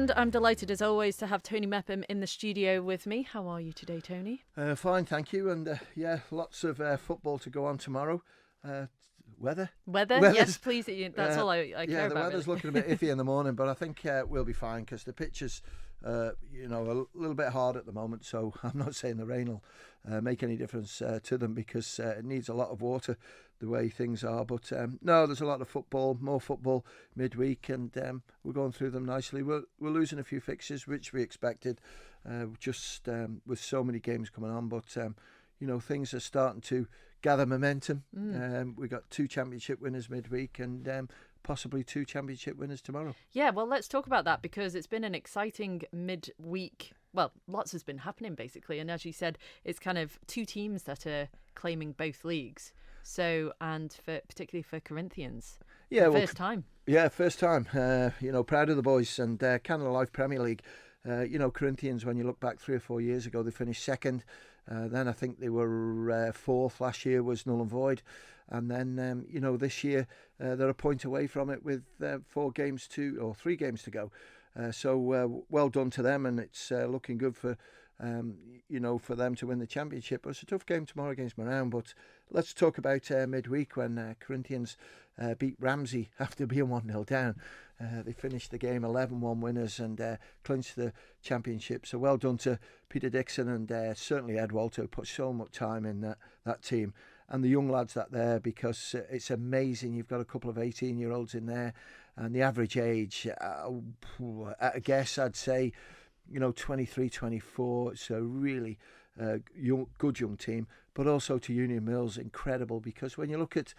And I'm delighted, as always, to have Tony Mepham in the studio with me. How are you today, Tony? Fine, thank you. And lots of football to go on tomorrow. Weather? Yes, please. That's all I care Yeah, about. the weather's really. looking a bit iffy in the morning, but I think we'll be fine because the pitch is, a little bit hard at the moment. So I'm not saying the rain will make any difference to them because it needs a lot of water the way things are. But no, there's a lot of football, more football midweek, and we're going through them nicely. We're losing a few fixtures, which we expected, just with so many games coming on. But things are starting to gather momentum. We got 2 championship winners midweek and possibly 2 championship winners tomorrow. Yeah, well, let's talk about that because it's been an exciting midweek. Well, lots has been happening basically, and as you said, it's kind of 2 teams that are claiming both leagues. So, and particularly for Corinthians, first time. Yeah, first time. Proud of the boys and Canada Life Premier League. Corinthians, when you look back 3 or 4 years ago, they finished second. Then I think they were fourth. Last year was null and void. And then, this year they're a point away from it with 3 games to go. So well done to them, and it's looking good for for them to win the championship. It's a tough game tomorrow against Moran, but let's talk about midweek when Corinthians beat Ramsey after being 1-0 down. They finished the game 11-1 winners and clinched the championship. So well done to Peter Dixon and certainly Ed Walter, who put so much time in that team. And the young lads that there, because it's amazing. You've got a couple of 18-year-olds in there, and the average age, at a guess, I'd say, 23, 24. It's a really good young team. But also to Union Mills, incredible, because when you look at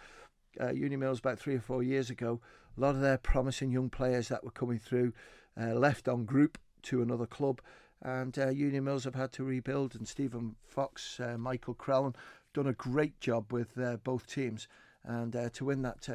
Union Mills about 3 or 4 years ago, a lot of their promising young players that were coming through left on group to another club, and Union Mills have had to rebuild. And Stephen Fox, Michael Crellin, done a great job with both teams, and to win that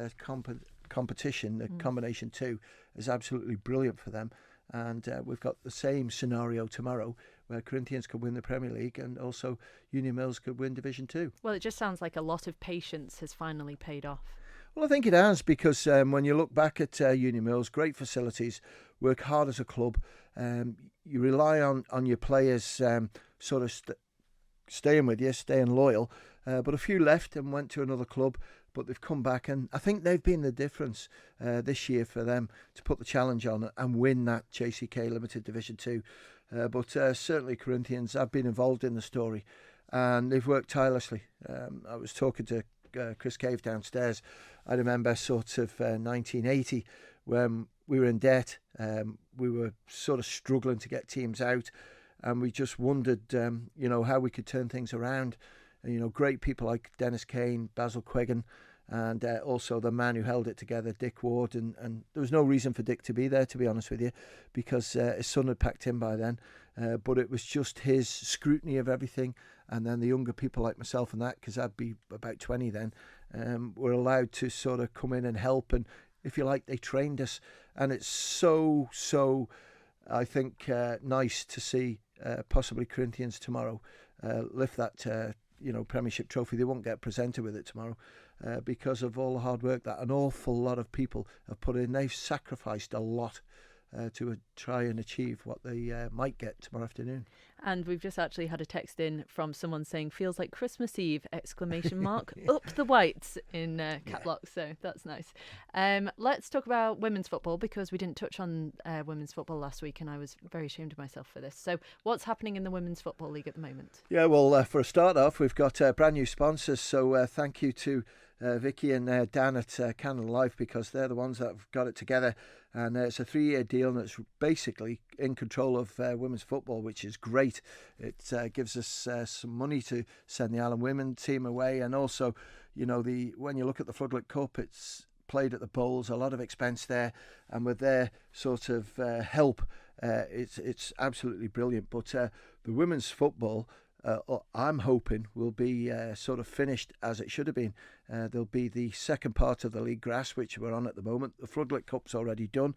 competition, the combination 2, is absolutely brilliant for them. And we've got the same scenario tomorrow where Corinthians could win the Premier League and also Union Mills could win Division 2. Well, it just sounds like a lot of patience has finally paid off. Well, I think it has, because when you look back at Union Mills, great facilities, work hard as a club. You rely on your players sort of staying with you, staying loyal. But a few left and went to another club, but they've come back, and I think they've been the difference this year for them to put the challenge on and win that JCK Limited Division 2. But certainly Corinthians have been involved in the story, and they've worked tirelessly. I was talking to Chris Cave downstairs. I remember sort of 1980 when we were in debt. We were sort of struggling to get teams out, and we just wondered, how we could turn things around. And, great people like Dennis Kane, Basil Quiggan, and also the man who held it together, Dick Ward. And there was no reason for Dick to be there, to be honest with you, because his son had packed in by then. But it was just his scrutiny of everything. And then the younger people like myself and that, because I'd be about 20 then, were allowed to sort of come in and help. And if you like, they trained us. And it's so, I think, nice to see possibly Corinthians tomorrow lift that Premiership trophy. They won't get presented with it tomorrow because of all the hard work that an awful lot of people have put in. They've sacrificed a lot to try and achieve what they might get tomorrow afternoon. And we've just actually had a text in from someone saying, feels like Christmas Eve, ! Up the whites in cap lock. So that's nice. Let's talk about women's football, because we didn't touch on women's football last week and I was very ashamed of myself for this. So what's happening in the Women's Football League at the moment? Yeah, well, for a start off, we've got brand new sponsors. So thank you to Vicky and Dan at Canada Life, because they're the ones that have got it together. And it's a 3-year deal, and it's basically in control of women's football, which is great. It gives us some money to send the Ireland women team away, and also, when you look at the Floodlit Cup, it's played at the Bowls, a lot of expense there, and with their sort of help, it's absolutely brilliant. But the women's football, I'm hoping, will be sort of finished as it should have been. There'll be the second part of the league grass, which we're on at the moment. The Floodlit Cup's already done.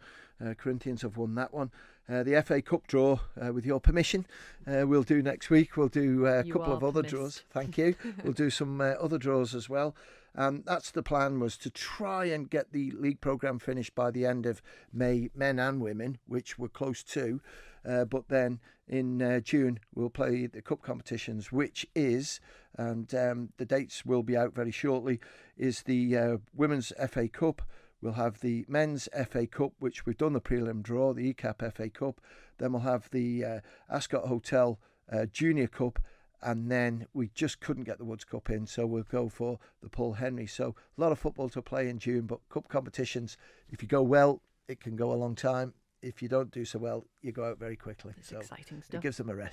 Corinthians have won that one. The FA Cup draw, with your permission, we'll do next week. We'll do a couple of other draws. Thank you. We'll do some other draws as well. And that's the plan, was to try and get the league programme finished by the end of May, men and women, which we're close to. But then in June, we'll play the cup competitions, which is, and the dates will be out very shortly, is the Women's FA Cup. We'll have the Men's FA Cup, which we've done the prelim draw, the ECAP FA Cup. Then we'll have the Ascot Hotel Junior Cup. And then we just couldn't get the Woods Cup in, so we'll go for the Paul Henry. So a lot of football to play in June, but cup competitions, if you go well, it can go a long time. If you don't do so well, you go out very quickly. It's so exciting stuff. It gives them a rest.